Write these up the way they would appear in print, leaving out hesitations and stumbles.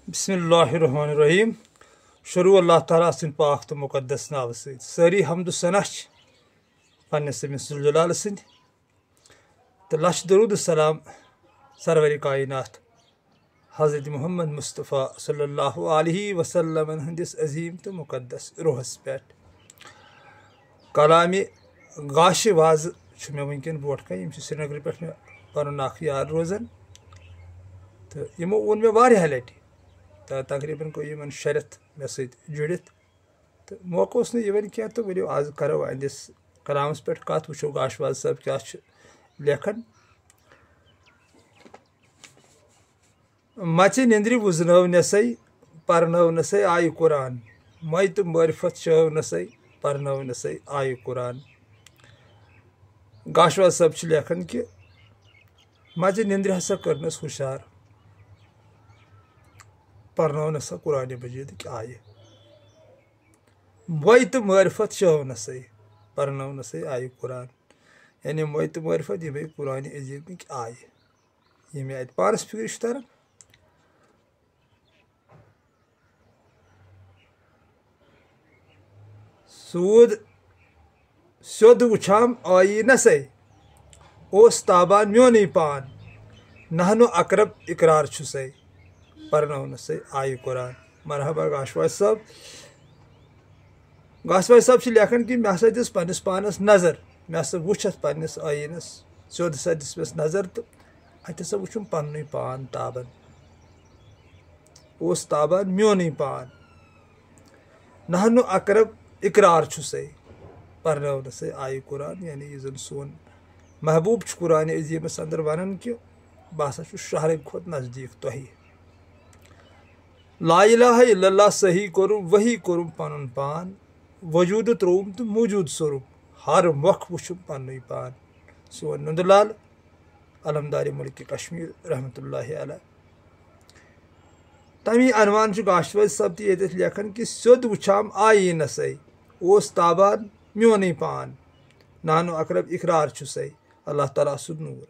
بسم اللہ الرحمن الرحیم شروع اللہ تعالیٰ سن پاک تو مقدس ناو ست ساری حمد و ثنا پنس تمس ذوالجلال سند تو لچھ درود السلام سرور کائنات حضرت محمد مصطفیٰ صلی اللہ علیہ وسلم ہندس عظیم تو مقدس روحس پہ کلام گاش واز میں ونکن بروٹ کن سری نگر پہ پن اخ یار روزان تو یمو اون مے واریاہ لٹہ تو تقریباً گو یمن شرط مے ست جڑت تو موقع اس کی تو ورو آز کرو اہندس کلامس پہ کت وچو گاش واز صاحب کیا لیکھان مچہ نندر وزنو نسائی پرنو نسائی آئی قرآن مے تو معرفت چو نسائی پرنو نسائی آئی قرآن گاش واز صاحب لیکھان کہ مچہ نندر ہسا کرنس ہوشیار پرنو نسا قرآن مجید کی آئے مے تو معرفت چو نسائی پرنو نسائی آئی قرآن یعنی مے تو معرفت یہ قرآن عظیم کی آئے یہ مے ات پانس فکر تران سود سیود وچھام آئی نسائی اوس تابان میونی پان نہنو اقرب اقرار چھسائی پرنو نسائی آئی قرآن مرحبا گاشواز صاحب گاشواز صاحب لیکھان کہ مے ہسا دس پنس پانس نظر مے ہسا وچھ ات پنس آئینس سیود ہسا دس مس نظر تو ات ہسا وچھم پنن پان تابان اوس تابان میونی پان نہنو اقرب اقرار چھسائی پرنو نسائی آئی قرآن یعنی یہ زن سون محبوب قرآن عظیمس اندر ونان کہ بہ ہسا چھس شہر کھت نزدیک تہی لا الہ الا اللہ صحیح کرم وہی کرم پنن پان وجود تروم تو موجود سورم ہر مخ وچھم پنن پان سون نند لال علمدار ملک کشمیر رحمۃ اللہ علیہ تمی عنوان گاشواز صاحب تہ یتھ لیکھان کہ سیود وچھام آئی نسائی اوس تابان میونی پان نانو اقرب اقرار چھسائی اللہ تعالیٰ سد نور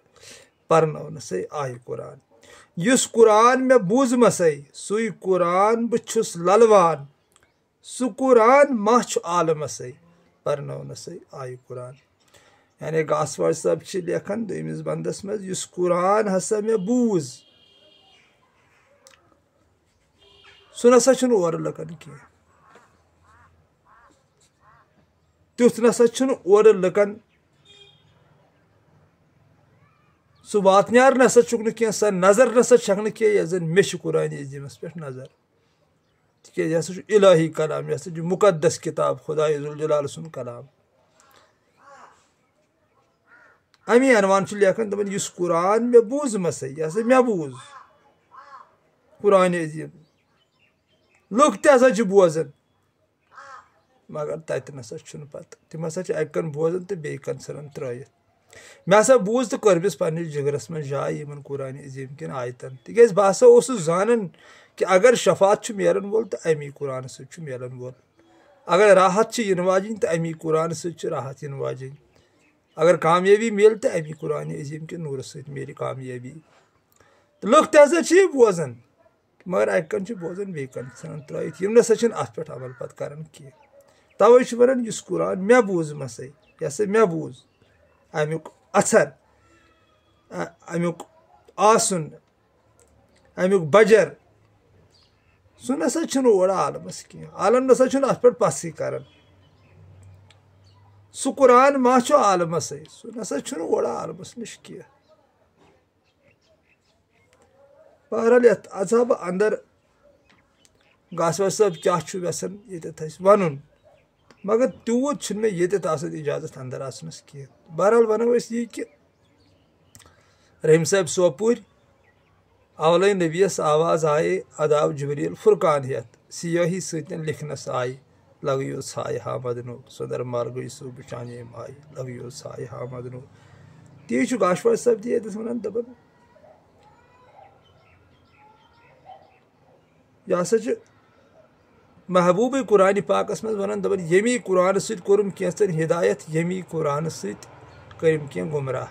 پرنو نسائی آئی قرآن یس قرآن مے بوزمسائی سوئی قرآن بچھس للوان سو قرآن ما چھ عالمسائی پرنو نسائی آئی قرآن یعنی گاشواز صاحب لیکھان دویمس بندس مز یس قرآن ہسا مے بوز سہ نسا چھن اور لکن کی تیتھ نسا چھن اور لکن سہ واتنیار نسا چھک کی سہ نظر نسا چھک کی یس زن مے قرآن عظیمس پہ نظر تکیاز یہ ہسا الہی کلام یہ ہسا مقدس کتاب خدا ذوالجلال سن کلام امی عنوان لیکھان دپان یس قرآن مے بوزمسائی یہ ہسا مے بوز قرآن عظیم لوگ تہ ہسا بوزان مگر تتہ نسا چھن پتہ تم ہسا اکہ کن بوزان تو بیٚیہِ کن ژھٕنان ترٲیِتھ مے ہسا بوز تو کٔرمس پننس جگرس من جاے یمن قرآن عظیم کن آیتن تکیاز بہ ہسا اوسُس زانان کہ اگر شفاعت چھ میلن وول تو امی قرآن سۭتۍ چھ میلن وول اگر راحت چھ ین واجن تو امی قرآن سۭتۍ چھ راحت ین واجن اگر کامیابی میل تو امی قرآن عظیم کے نور سۭتۍ میلہِ کامیابی تو لُکھ تہ ہسا چھ بوزان مگر اکہ کن چھ بوزان بیٚیہِ کن ژھٕنان ترٲیِتھ یم نسا چھن اتھ پٮ۪ٹھ عمل پتہٕ کران کینٛہہ توے چھ ونان یس قرآن مے بوزمسائی یہ ہسا مے بوز امیُک اثر امیُک آسُن امیُک بجر سہ نسا چھُنہٕ اور عالمس کینٛہہ عالم نسا چھُنہٕ اتھ پٮ۪ٹھ پسٕے کران سہ قرآن ما چھُ عالمسے سہ نسا چھُنہٕ اور عالمس نش کینٛہہ بہرحال یتھ اژا بہٕ اندر گاشواز صاحب کیا چھُ یژھان ییٚتٮ۪تھ اسہِ ونُن مگر تیوٗت چھُنہٕ مےٚ ییٚتٮ۪تھ آسان اجازت اندر اژنس کینٛہہ بہرحال ونو أسۍ یی کہ رحیم صاحب سوپور اولے نبیس آواز آئے اداو جبریل فرقان ہیت سیاہی ستن لکھنس آئی لگیو ژھایہِ ہا مدنو سندر مال گئی سو بچانے مائی لگیو ژھایہِ ہا مدنو تی چھُ گاشواز صاحب تہِ ییٚتٮ۪تھ ونان دپان یہ ہسا چھ محبوب قرآن پاکس مز ونان دپان یمی قرآن سۭتۍ کوٚرُم کینٛژن ہدایت یمی قرآن سۭتۍ کٔرِم کینٛہہ گمراہ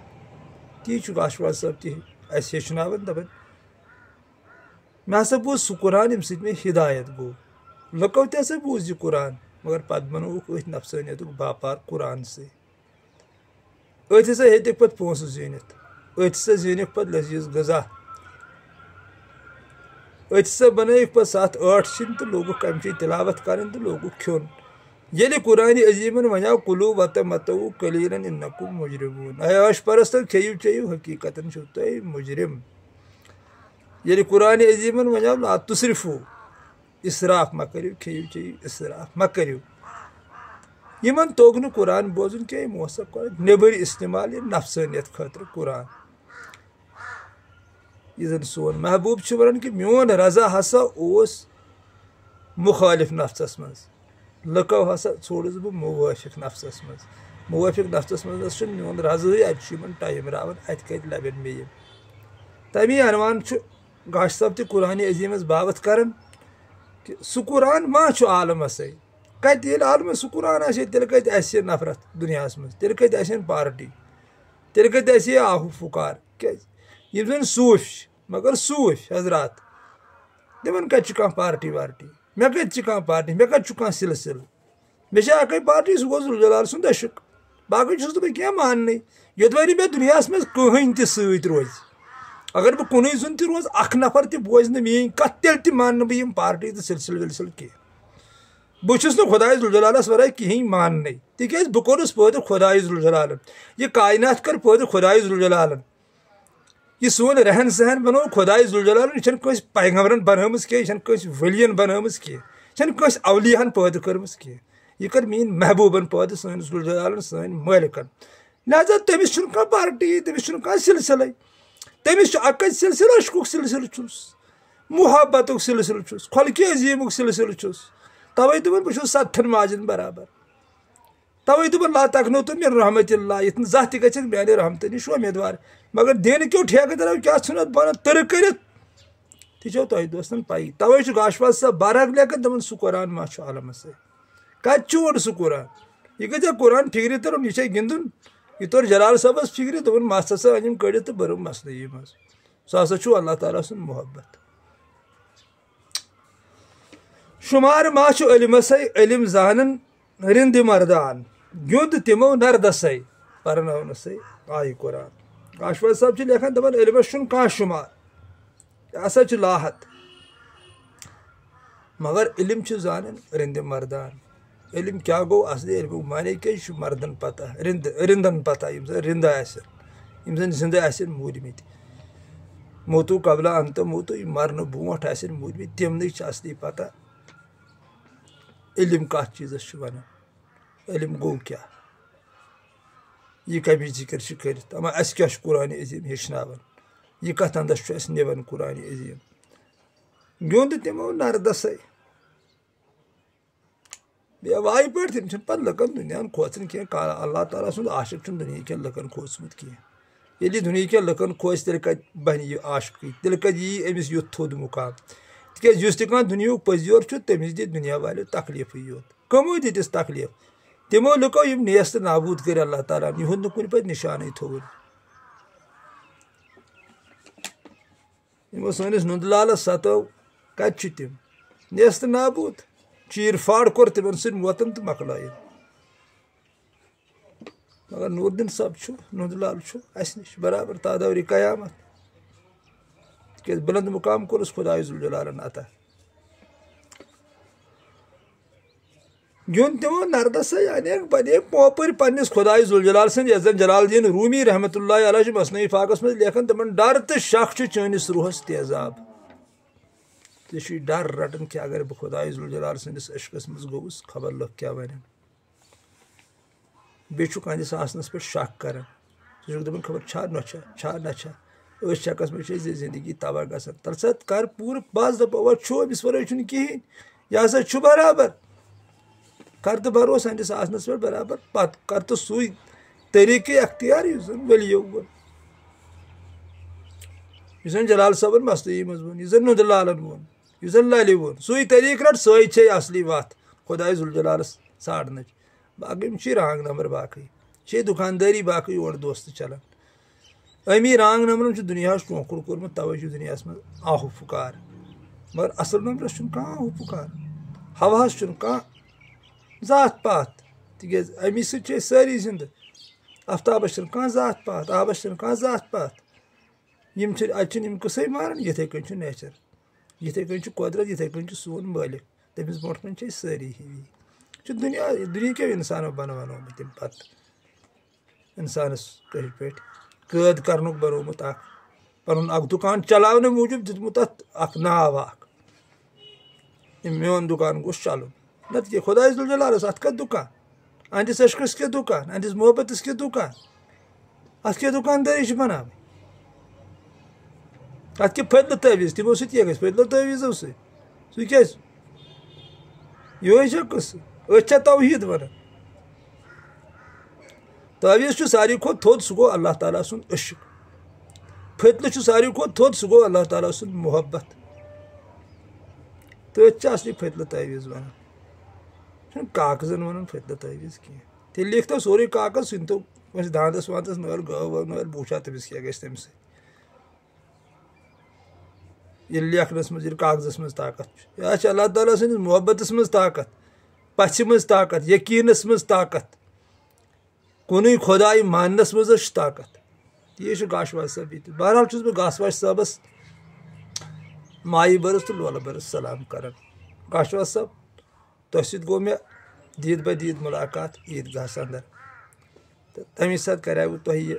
تی چھُ گاشواز صاحب تہِ اسہِ ہیٚچھناوان دپان مےٚ ہسا بوٗز سُہ قرآن ییٚمہِ سۭتۍ مےٚ ہدایت گوٚو لُکو تہِ ہسا بوٗز یہِ قرآن مگر پتہٕ بنووُکھ أتھۍ نفسٲنیتُک باپار قرآنسٕے أتھۍ ہسا ہیٚتِکھ پتہٕ پونٛسہٕ زیٖنِتھ أتھۍ ہسا زیٖنِکھ پتہٕ لذیٖذ غذا أتھۍ ہسا بنٲیِکھ پتہٕ 7-8 سِنۍ تہٕ لوگُکھ اَمچی تِلاوت کَرٕنۍ تہٕ لوگُکھ کھیوٚن ییٚلہِ قرآنِ عظیٖمن وَنیٛاو کُلوٗ وَتَمَتَعوٗ قٔلیٖلًا اِنَّکُم مُجرِموٗن اے عٲش پرستو کھیٚیِو چیٚیِو حقیٖقتن چھِو تُہۍ مُجرِم ییٚلہِ قرآنِ عظیٖمن وَنیٛاو لا تُسرِفوٗ اِسراف مہ کٔرِو کھیٚیِو چیٚیِو اِسراف مہ کٔرِو یِمن توٚگ نہٕ قرآن بوزُن کینٛہہ یِمو ہسا کوٚر نیٚبٕرۍ اِستعمال یہِ نفسٲنیت خٲطرٕ قرآن یہِ زن سون محبوب چھُ ونان کہِ میون رضا ہسا اوس مُخٲلِف نفسس منٛز لُکو ہسا ژھوڑُس بہٕ موٲفِق نفسس منٛز موٲفِق نفسس منٛز ہسا چھُنہٕ میون رضاہٕے اَتہِ چھُ یِمن ٹایم راوان اَتہِ کتہِ لبن مےٚ یِم تمی عنوان چھُ گاش صٲب تہِ قرآنِ عظیٖمس باوت کران کہِ سُہ قرآن ما چھُ عالمسٕے کتہِ ییٚلہِ عالمس سُہ قرآن آسہِ ہے تیٚلہِ کتہِ آسہِ ہے نفرت دُنیاہس منٛز تیٚلہِ کتہِ آسہِ ہن پارٹی تیٚلہِ کتہِ آسہِ ہے آہوٗ فُکار کیٛازِ یِم زن صوٗفۍ چھِ مگر صوٗفۍ حضرات تِمن کتہِ چھُ کانٛہہ پارٹی وارٹی مےٚ کتہِ چھِ کانٛہہ پارٹی مےٚ کتہِ چھُ کانٛہہ سِلسِلہٕ مےٚ چھِ اکٕے پارٹی سُہ گوٚو ذوالجلال سُنٛد عشق باقٕے چھُس نہٕ بہٕ کینٛہہ ماننٕے یوٚدوَے نہٕ مےٚ دُنیاہس منٛز کٕہٕنۍ تہِ سۭتۍ روزِ اگر بہٕ کُنُے زوٚن تہِ روزٕ اکھ نفر تہِ بوزِ نہٕ میٲنۍ کتھ تیٚلہِ تہِ ماننہٕ بہٕ یِم پارٹی تہٕ سِلسِلہٕ وِلسِلہٕ کینٛہہ بہٕ چھُس نہٕ خۄداے ذوالجلالس ورٲے کِہیٖنۍ ماننٕے تِکیٛازِ بہٕ کوٚرُس پٲدٕ خۄداے ذوالجلالن یہِ کاینات کٔر پٲدٕ خۄداے ذوالجلالن یہِ سون رہن سہن بنوو خۄداے ذوالجلالن یہِ چھنہٕ کٲنٛسہِ پیغمبرن بنٲومٕژ کینٛہہ یہِ چھنہٕ کٲنٛسہِ ؤلین بنٲومٕژ کینٛہہ یہِ چھنہٕ کٲنٛسہِ اولیاہن پٲدٕ کٔرمٕژ کینٛہہ یہِ کٔر میٲنۍ محبوٗبن پٲدٕ سٲنِس ذوالجلالن سٲنۍ مٲلکن لہذا تٔمِس چھُنہٕ کانٛہہ پارٹی تٔمِس چھُنہٕ کانٛہہ سِلسِلے تٔمِس چھُ اکٕے سِلسِلہٕ عشقُک سِلسِلہٕ چھُس محبتُک سِلسِلہٕ چھُس خۄلقہِ عظیٖمُک سِلسِلہٕ چھُس توے دوٚپُن بہٕ چھُس 70 ماجن برابر توے دوٚپُن لا تقنطوا من رحمت اللہ یِتھ نہٕ زانٛہہ تہِ گژھٮ۪کھ میانہِ رحمتہٕ نِش وۄمیدوار مگر دِنہٕ کیو ٹھیکہٕ کیٛاہ ژھُنتھ بنان تٕرٕ کٔرِتھ تہِ چھو تۄہہِ دوستن پایی توے چھُ گاشواز صٲب برعق لیکھان دپان سُہ قرآن ما چھُ عالمسٕے کتہِ چھُ اوٚن سُہ قرآن یہِ گژھِ قرآن فِکرِ ترُن یہِ چھے گِنٛدُن یہِ توٚر جلال صٲبس فِکرِ دوٚپُن مس ہسا أنِم کٔڑِتھ تہٕ بٔرٕم مسنٕے منٛز سُہ ہسا چھُ اللہ تعالیٰ سُنٛد محبت شُمار ما چھُ علمسٕے علم زانن رِنٛدِ مردان گیُنٛد تِمو نردسٕے پرناونسٕے آیہِ قرآن گاشواز صٲب چھِ لیکھان دپان علمس چھُنہٕ کانٛہہ شُمار یہِ ہسا چھُ لاحت مگر علم چھُ زانان رِنٛدِ مردان علم کیٛاہ گوٚو اصلی علمُک معنے کیٛاہ یہِ چھُ مردن پتہ رِنٛدن پتہ یِم زن رِنٛدٕ آسن یِم زن زِنٛدٕ آسن موٗدمٕتۍ موتوٗ قبلہ انتہٕ موتوٗ یِم مرنہٕ برونٛٹھ آسن موٗدمٕتۍ تِمنٕے چھِ اصلی پتہ علم کتھ چیٖزس چھُ ونان علم گوٚو کیٛاہ یہِ کمِچ ذِکر چھِ کٔرِتھ اما اسہِ کیٛاہ چھُ قرآنِ عظیٖم ہیٚچھناوان یہِ کتھ انٛدس چھُ اسہِ نِوان قرآنِ عظیٖم گیُنٛد تِمو نردسٕے بیٚیہِ وایہِ پٲٹھۍ تِم چھِنہٕ پتہٕ لُکن دُنیاہن کھوژان کینٛہہ اللہ تعالیٰ سُنٛد عاشق چھُنہٕ دُنہیٖکٮ۪ن لُکن کھوژمُت کینٛہہ ییٚلہِ یہِ دُنہیٖکٮ۪ن لُکن کھوژِ تیٚلہِ کتہِ بنہِ یہِ عاشقٕے تیٚلہِ کتہِ یی أمِس یُتھ تھوٚد مُقام تِکیٛازِ یُس تہِ کانٛہہ دُنہیُک پٔزۍ یور چھُ تٔمِس دِتۍ دُنیا والیو تکلیٖفٕے یوت کٕمو دِتِس تکلیٖف تِمو لُکو یِم نیست نابوٗد کٔرۍ اللہ تعالیٰ ہن یِہُنٛد نہٕ کُنہِ پتہٕ نِشانٕے تھوٚوُن یِمو سٲنِس نُندٕ لالس ستٲو کتہِ چھِ تِم نیست نابوٗد چیٖر فاڑ کوٚر تِمن سۭتۍ موتن تہٕ مۄکلٲیِن مگر نوٗر دیٖن صٲب چھُ نُندٕ لال چھُ اسہِ نِش برابر تادورِ قیامت تِکیٛازِ بُلند مُقام کوٚرُس خۄداے ذوالجلالن عطا گیُنٛد تِمو نردسٕے انیکھ بنیکھ پوپٕرۍ پننِس خۄداے ذوالجلال سٕنٛدۍ یتھ زن جلال الدیٖن روٗمی رحمتہ اللہ علیہ چھُ مثنوی فاقس منٛز لیکھان دپان ڈر تہٕ شک چھُ چٲنِس روحس تیزاب ژےٚ چھُے ڈر رٹان کہِ اگر بہٕ خۄداے ذوالجلال سٕنٛدِس عشقس منٛز گوٚوُس خبر لُکھ کیٛاہ ونن بیٚیہِ چھُکھ أہنٛدِس آسنس پٮ۪ٹھ شک کران ژٕ چھُکھ دپان خبر چھا نۄچھا چھا نہ چھا أتھۍ شکس منٛز چھِ أسۍ زندگی تباہ گژھان تل سا کر پوٗرٕ بس دپو وۄنۍ چھُ أمِس ورٲے چھُنہٕ کِہیٖنۍ یہِ ہسا چھُ برابر کر تہٕ بروسہٕ أہنٛدِس آسنس پٮ۪ٹھ برابر پتہٕ کر تہٕ سُے طریٖقہٕ اختیار یُس زن ؤلِیو ووٚن یُس زن جلال صٲبن مثنوی منٛز ووٚن یُس زن نُندٕ لالن ووٚن یُس زن للہِ ووٚن سُے طریٖقہٕ رٹ سۄے چھے اصلی وتھ خۄداے ذوالجلالس ژھانڈنٕچ باقٕے یِم چھِ رانٛگ نمبر باقٕے چھے دُکاندٲری باقٕے یورٕ دوستہٕ چلان أمی رانٛگ نمبرن چھُ دُنیاہس ٹونٛکُر کوٚرمُت توے چھُ دُنیاہس منٛز آہوٗ فُکار مگر اصل نمبرس کانٛہہ ہُہ پُکار ہواہس کانٛہہ ذات پات تِکیٛازِ امی سۭتۍ چھِ أسۍ سٲری زِندٕ آفتابس کانٛہہ ذات پات آبس کانٛہہ ذات پات یِم چھِ اَتہِ چھِنہٕ یِم قٕصے مانان یِتھَے کٔنۍ چھُ نیچر یِتھَے کٔنۍ چھُ قۄدرت یِتھَے کٔنۍ چھُ سون مٲلِک تٔمِس برونٛٹھ کَنۍ چھِ أسۍ سٲری ہِوی چھُ دُنہیٖکیو اِنسانو بنومُت تَمہِ پتہٕ اِنسانس کٔرۍ پٲٹھۍ قٲد کرنُک بنومُت اکھ پنُن اکھ دُکان چلاونہٕ موٗجوٗب دیُتمُت اتھ اکھ ناو اکھ میون دُکان گوٚژھ چلُن نتہٕ کیٛاہ خۄداے ذوالجلالس اتھ کتھ دُکان اہنٛدِس عشقس کیٛاہ دُکان اہنٛدِس محبتس کیٛاہ دُکان اتھ کیٛاہ دُکاندٲری چھِ بناوٕنۍ اتھ کیٛاہ فٔضلہٕ تٲویٖز تِمو سۭتۍ کیٛاہ گژھِ فٔضلہٕ تٲویٖزو سۭتۍ سُہ کیٛازِ یِہوے چھا قٕصہٕ أتھۍ چھا توحیٖد ونان تٲویٖز چھُ ساروی کھۄتہٕ تھوٚد سُہ گوٚو اللہ تعالیٰ سُنٛد عشق فٔضلہٕ چھُ ساروی کھۄتہٕ تھوٚد سُہ گوٚو اللہ تعالیٰ سُنٛد محبت تٔتھۍ چھِ اصلی فٔضلہٕ تٲویٖز ونان چھُنہٕ کاغذن ونان فٔضلہٕ تٲویٖز کینٛہہ تیٚلہِ لیکھتو سورُے کاغذ سُہ نِتو کٲنٛسہِ دانٛدس وانٛدس نٲلۍ گٲو وٲو نٲلۍ بہٕ وٕچھٕ ہا تٔمِس کیٛاہ گژھِ تمہِ سۭتۍ ییٚلہِ لیکھنس منٛز ییٚلہِ کاغذس منٛز طاقت چھُ یا چھِ اللہ تعالیٰ سٕنٛدِس محبتس منٛز طاقت پژھِ منٛز طاقت یقیٖنس منٛز طاقت کُنُے خۄداے ماننس منٛز حظ چھِ طاقت یی چھُ گاشواز صٲب ییٚتہِ بہرحال چھُس بہٕ گاشواز صٲبس مایہِ برس تہٕ لولہٕ برس سلام کران گاشواز صٲب تۄہہِ سۭتۍ گوٚو مےٚ دیٖد بہ دیٖد مُلاقات عیٖدگاہس انٛدر تہٕ تمی ساتہٕ کریاوٕ تۄہہِ یہِ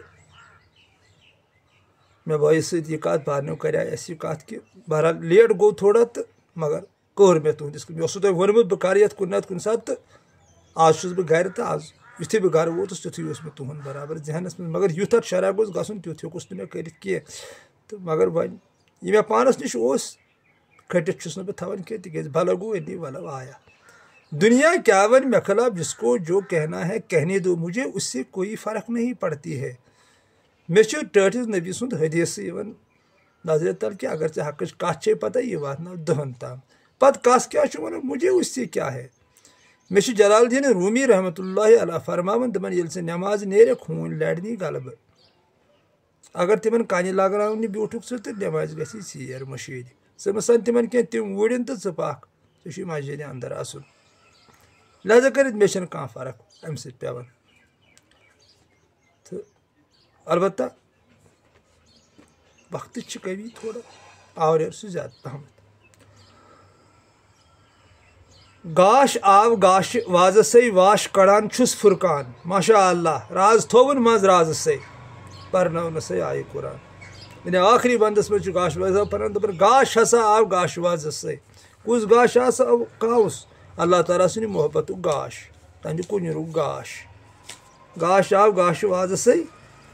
مےٚ بٲیِس سۭتۍ یہِ کتھ بارنیو کریاے اَسہِ یہِ کتھ کہِ بہرحال لیٹ گوٚو تھوڑا تہٕ مگر کٔر مےٚ تُہنٛدِس مےٚ اوسوٕ تۄہہِ ووٚنمُت بہٕ کرٕ یتھ کُنہِ نتہٕ کُنہِ ساتہٕ تہٕ آز چھُس بہٕ گرِ تہٕ آز یُتھُے بہٕ گرٕ ووتُس تیُتھُے اوس مےٚ تُہُنٛد برابر ذہنس منٛز مگر یُتھ اتھ شرح گوٚژھ گژھُن تیُتھ ہیوٚکُس نہٕ مےٚ کٔرِتھ کینٛہہ تہٕ مگر وۄنۍ یہِ مےٚ پانس نِش اوس کھٔٹِتھ چھُس نہٕ بہٕ تھاوان کینٛہہ تِکیٛازِ بھلا گوٚو انی ولو آیا دنیا کیا ون مےٚ خلاف جس کو جو کہنا ہے کہنے دو مجھے اس سے کوئی فرق نہیں پڑتی ہے مےٚ چھُ ٹٲٹھِس نبی سُنٛد حدیثہٕ یِوان نظرِ تل کہِ اگر ژےٚ حقٕچ کتھ چھے پتہ یہِ واتناو 10 تام پتہٕ کس کیٛاہ چھُ ونان مجھے اس سے کیا ہے مےٚ چھُ جلال الدیٖن روٗمی رحمتہ اللہ علیہ فرماوان دپان ییٚلہِ ژٕ نٮ۪ماز نیرکھ ہوٗنۍ لڑنی غلبہٕ اگر تِمن کنہِ لگراونہِ بیوٗٹھُکھ ژٕ تہٕ نٮ۪مازِ گژھی ژیر مٔشیٖد ژٕ مہ سن تِمن کینٛہہ تِم وُرِنۍ تہٕ ژٕ پکھ ژےٚ چھُے مسجدِ انٛدر آسُن لہذا کٔرِتھ مےٚ چھنہٕ کانٛہہ فرق امہِ سۭتۍ پیٚوان تہٕ البتہ وقتٕچ چھِ کمی تھوڑا آوریر چھُ زیادٕ پہمتھ گاش آو گاشہِ وازسٕے واش کڑان چھُس فرقان ماشاء اللہ راز تھووُن منٛز رازسٕے پرناونسٕے آیہِ قران یعنی آخری بندس منٛز چھُ گاشواز صٲب پران دپان گاش ہسا آو گاش وازسٕے کُس گاش ہسا کاوُس اللہ تعالیٰ سٕنٛدِ محبتُک گاش تہنٛدِ کُنیُرُک گاش گاش آو گاشہِ وازسٕے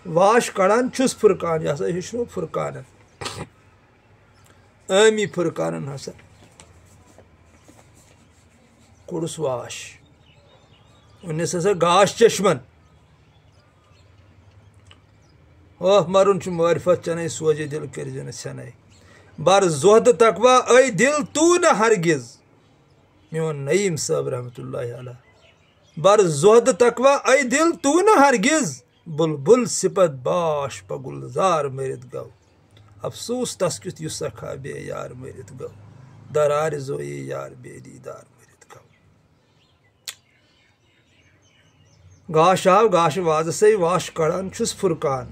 واش کڑان چھُس فرقان یہِ ہسا ہیٚچھنو فرقانن عٲمی فرقانن ہسا کوٚڑُس واش ووٚننس ہسا گاش چشمن اوہ مرُن چھُ معرفت چنے سوجے دل کٔرزِ نہٕ ژھٮ۪نَے بر زۄہدٕ تقوا اے دل تو نہٕ ہرگز میون نعیٖم صٲب رحمتہ اللہ علیہ بر زۄہدٕ تقوا اے دل تو نہٕ ہرگز بُلبُل صِفت باش پہ گُلزار مٔرِتھ گوٚو افسوٗس تس کیُتھ یُس سکھا بے یار مٔرِتھ گوٚو درارِ زویے یار بے دیٖدار مٔرِتھ گوٚو گاش آو گاشہِ وازسٕے واش کڑان چھُس فرقان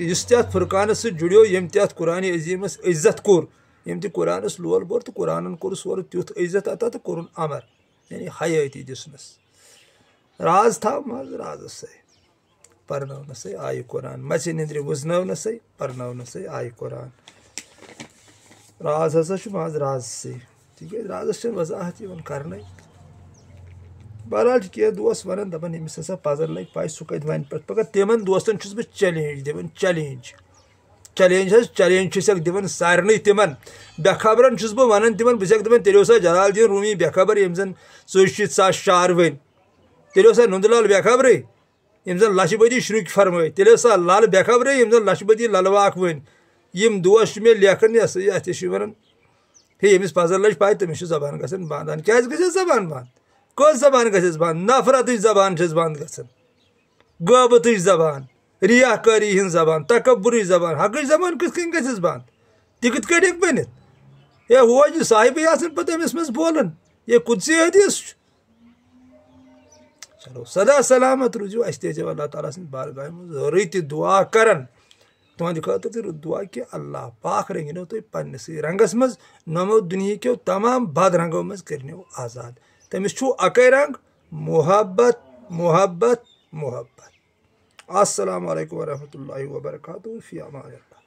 یُس تہِ اتھ فرقانس سۭتۍ جُڑیو ییٚمۍ تہِ اتھ قرانِ عظیٖمس عزت کوٚر ییٚمۍ تہِ قرانس لول بوٚر تہٕ قرانن کوٚرُس اورٕ تیُتھ عزت عطا تہٕ کوٚرُن امر یعنی حیٲتی دِژنس راز تھاو منٛز رازسٕے پرناونسٕے آیہِ قران مژِ نِندرِ وٕزنٲونسٕے پرناونسٕے آیہِ قران راز ہسا چھُ منٛز رازسٕے تِکیٛازِ رازس چھنہٕ وضاحت یِوان کرنَے بہرحال چھِ کینٛہہ دوس ونان دپان أمِس ہسا پزر لگہِ پاے سُہ کتہِ ونہِ پتہٕ مگر تِمن دوستن چھُس بہٕ چیلینج دِوان چیلینج حظ چیلینج چھُسکھ دِوان سارنٕے تِمن بے خبرن چھُس بہٕ ونان تِمن بہٕ چھسکھ دپان تیٚلہِ اوسا جلال الدیٖن روٗمی بے خبر ییٚمۍ زن 44,000 شعر ؤنۍ تیٚلہِ اوسا نُندٕ لال بے خبرٕے یِم زن لچھِ بٔدی شرُکۍ فرمٲے تیٚلہِ اوسا لل بے خبرٕے یِم زن لچھِ بٔدی للواک ؤنۍ یِم دوس چھِ مےٚ لیکھان یہِ ہسا یہِ اتھ چھِ ونان ہے ییٚمِس پزر لٔج پاے تٔمِس چھِ زبان گژھان بنٛد کیٛازِ گژھٮ۪س زبان بنٛد کۄس زبان گژھٮ۪س بنٛد نفرتٕچ زبان چھس بنٛد گژھان غٲبتٕچ زبان ریا کٲری ہٕنٛز زبان تکبرٕچ زبان حقٕچ زبان کِتھ کٔنۍ گژھٮ۪س بنٛد تہِ کِتھ کٔنۍ ہیٚکہِ بٔنِتھ ہے ہو جی صاحبٕے آسان پتہٕ أمِس منٛز بولان یہ قدسی حدیث چھُ چلو سدا سلامت روٗزِو اَسہِ تہِ ٲسۍزیو اللہ تعالیٰ سٕنٛدِ بارگاہہِ منٛز رٕتہِ دعا کران تُہنٛدِ خٲطرٕ تہِ رٕژ دعا کہِ اللہ پاک رٔنگنو تُہۍ پننِسٕے رنٛگس منٛز نۄمو دُنہیٖکیو تمام بد رنٛگو منٛز کٔرنو آزاد تٔمِس چھُو اَکے رنٛگ محبت محبت محبت السلام علیکم ورحمۃ اللہ وبرکاتہ فی امان اللہ